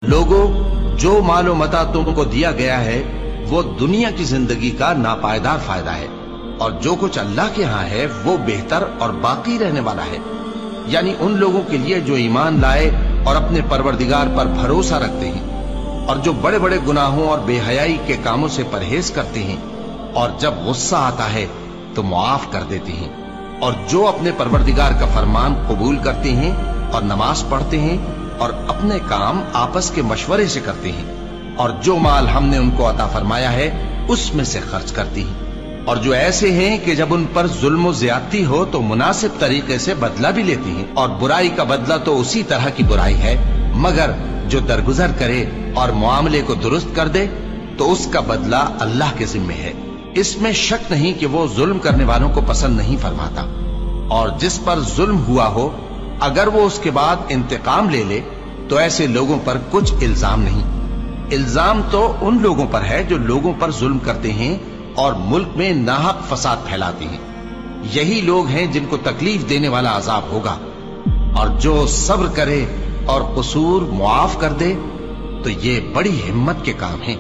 लोगों, जो मालो मता तुमको दिया गया है वो दुनिया की जिंदगी का नापायदार फायदा है, और जो कुछ अल्लाह के यहाँ है वो बेहतर और बाकी रहने वाला है। यानी उन लोगों के लिए जो ईमान लाए और अपने परवरदिगार पर भरोसा रखते हैं, और जो बड़े बड़े गुनाहों और बेहयाई के कामों से परहेज करते हैं, और जब गुस्सा आता है तो मुआफ कर देते हैं, और जो अपने परवरदिगार का फरमान कबूल करते हैं और नमाज पढ़ते हैं और अपने काम आपस के मशवरे से करते हैं, और जो माल हमने उनको अता फरमाया है उसमें से खर्च करती हैं, और जो ऐसे हैं कि जब उन पर जुल्म ज्यादती हो तो मुनासिब तरीके से बदला भी लेती हैं, और बुराई का बदला तो उसी तरह की बुराई है, मगर जो दरगुजर करे और मामले को दुरुस्त कर दे तो उसका बदला अल्लाह के जिम्मे है। इसमें शक नहीं कि वो जुल्म करने वालों को पसंद नहीं फरमाता। और जिस पर जुल्म हुआ हो अगर वो उसके बाद इंतकाम ले ले तो ऐसे लोगों पर कुछ इल्जाम नहीं। इल्जाम तो उन लोगों पर है जो लोगों पर जुल्म करते हैं और मुल्क में नाहक फसाद फैलाते हैं। यही लोग हैं जिनको तकलीफ देने वाला अजाब होगा। और जो सब्र करे और कसूर मुआफ कर दे तो ये बड़ी हिम्मत के काम हैं।